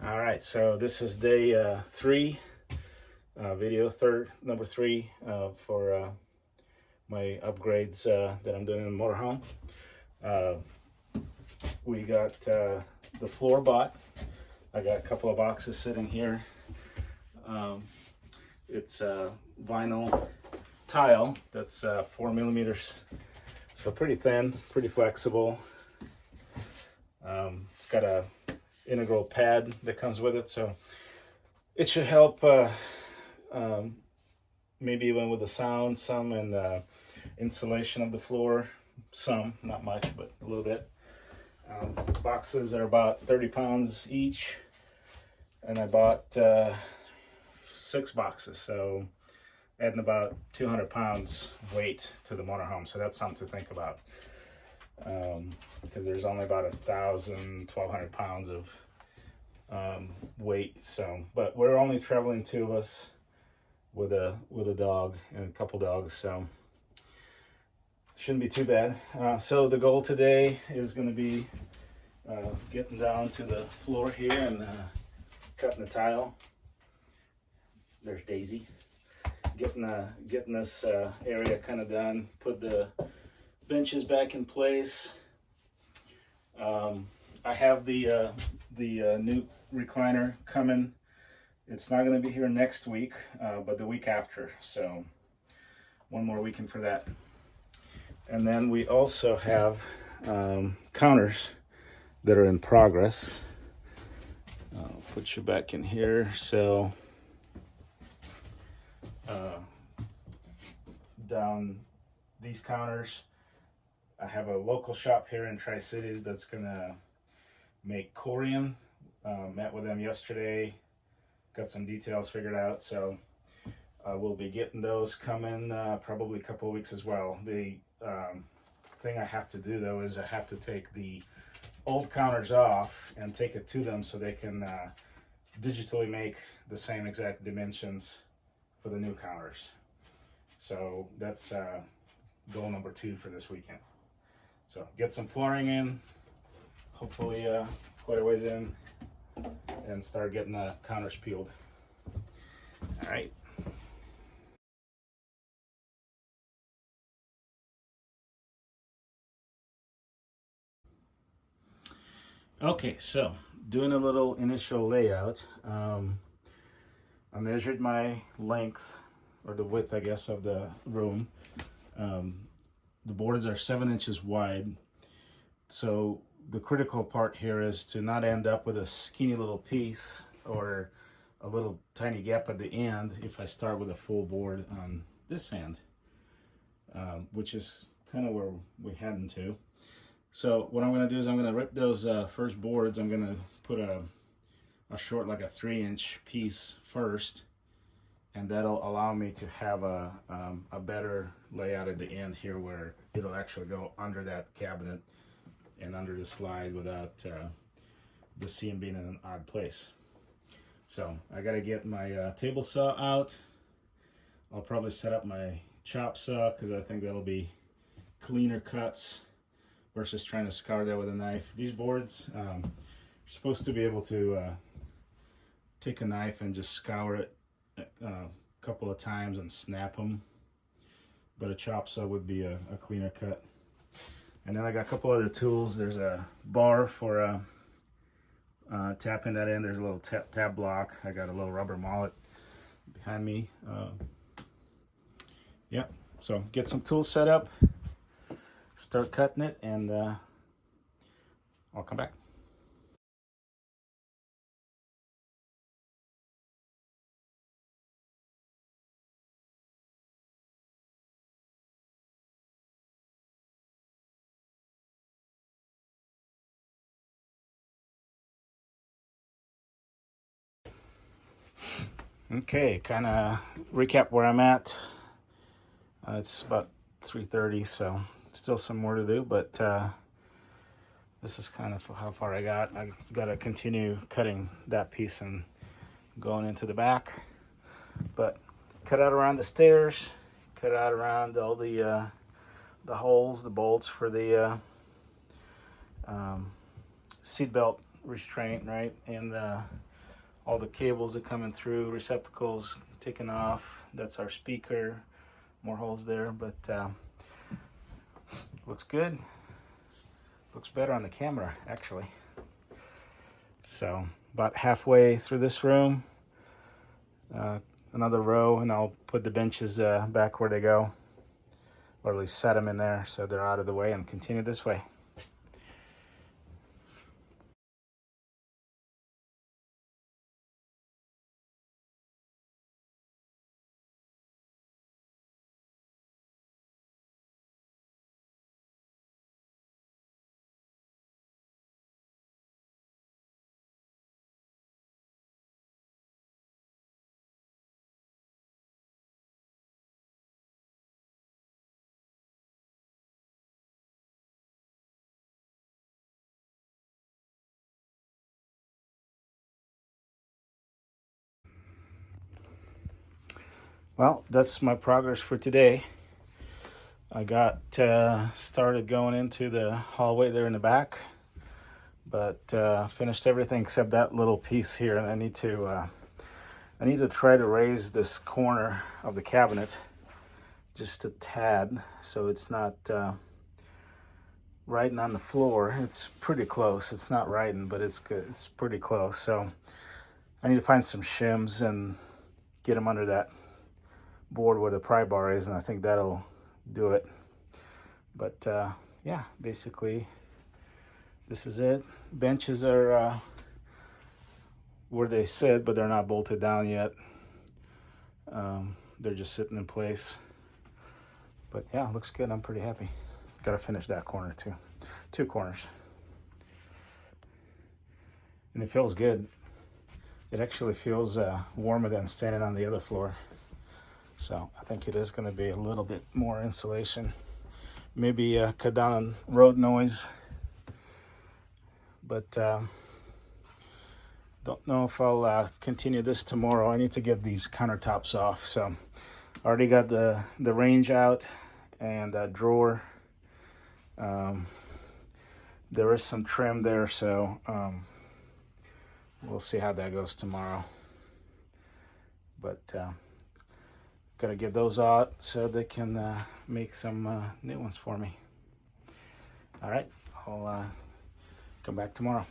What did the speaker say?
All right, so this is day three, number three for my upgrades that I'm doing in the motorhome. Uh, we got the floor bought. I got a couple of boxes sitting here. Um, it's vinyl tile that's 4 millimeters, so pretty thin, pretty flexible. It's got a integral pad that comes with it, so it should help um, maybe even with the sound, some and insulation of the floor, some, not much, but a little bit. Boxes are about 30 pounds each, and I bought 6 boxes, so adding about 200 pounds weight to the motorhome, so that's something to think about. Because there's only about 1,200 pounds of weight, so, but we're only traveling 2 of us with a dog and a couple dogs, so shouldn't be too bad. So the goal today is going to be getting down to the floor here and cutting the tile. There's Daisy. Getting this area kind of done. Put the benches back in place. I have the new recliner coming. It's not going to be here next week, but the week after. So one more weekend for that. And then we also have counters that are in progress. I'll put you back in here. So down these counters, I have a local shop here in Tri-Cities that's gonna make Corian. Met with them yesterday, got some details figured out, so we'll be getting those coming probably a couple of weeks as well. The thing I have to do though is I have to take the old counters off and take it to them so they can digitally make the same exact dimensions for the new counters. So that's goal number 2 for this weekend. So get some flooring in, hopefully quite a ways in, and start getting the counters peeled. All right. Okay, so doing a little initial layout. I measured my length, or the width, I guess, of the room. The boards are 7 inches wide, so the critical part here is to not end up with a skinny little piece or a little tiny gap at the end if I start with a full board on this end, which is kind of where we're heading to. So what I'm going to do is I'm going to rip those first boards. I'm going to put a short, like a 3-inch piece first, and that'll allow me to have a better layout at the end here where it'll actually go under that cabinet and under the slide without the seam being in an odd place. So I got to get my table saw out. I'll probably set up my chop saw because I think that'll be cleaner cuts versus trying to scour that with a knife. These boards, you're supposed to be able to take a knife and just scour it a couple of times and snap them, but a chop saw would be a cleaner cut. And then I got a couple other tools. There's a bar for tapping that in. There's a little tab block. I got a little rubber mallet behind me. Yeah, so get some tools set up, start cutting it, and I'll come back. Okay, kind of recap where I'm at. It's about 3:30, so still some more to do, but this is kind of how far I got. I got to continue cutting that piece and going into the back, but cut out around the stairs, cut out around all the holes, the bolts for the seatbelt restraint, right, and all the cables are coming through, receptacles taken off. That's our speaker, more holes there, but looks good. Looks better on the camera, actually. So about halfway through this room, another row, and I'll put the benches back where they go, or at least set them in there so they're out of the way, and continue this way. Well, that's my progress for today. I got started going into the hallway there in the back, but finished everything except that little piece here, and I need to try to raise this corner of the cabinet just a tad so it's not riding on the floor. It's pretty close. It's not riding, but it's good. It's pretty close. So I need to find some shims and get them under that board where the pry bar is, and I think that'll do it. But yeah, basically this is it. Benches are where they sit, but they're not bolted down yet. They're just sitting in place. But yeah, looks good. I'm pretty happy. Gotta finish that corner too. 2 corners. And it feels good. It actually feels warmer than standing on the other floor. So I think it is going to be a little bit more insulation. Maybe cut down on road noise. But don't know if I'll continue this tomorrow. I need to get these countertops off. So I already got the range out and that drawer. There is some trim there, so we'll see how that goes tomorrow. But gotta get those out so they can make some new ones for me. All right, I'll come back tomorrow.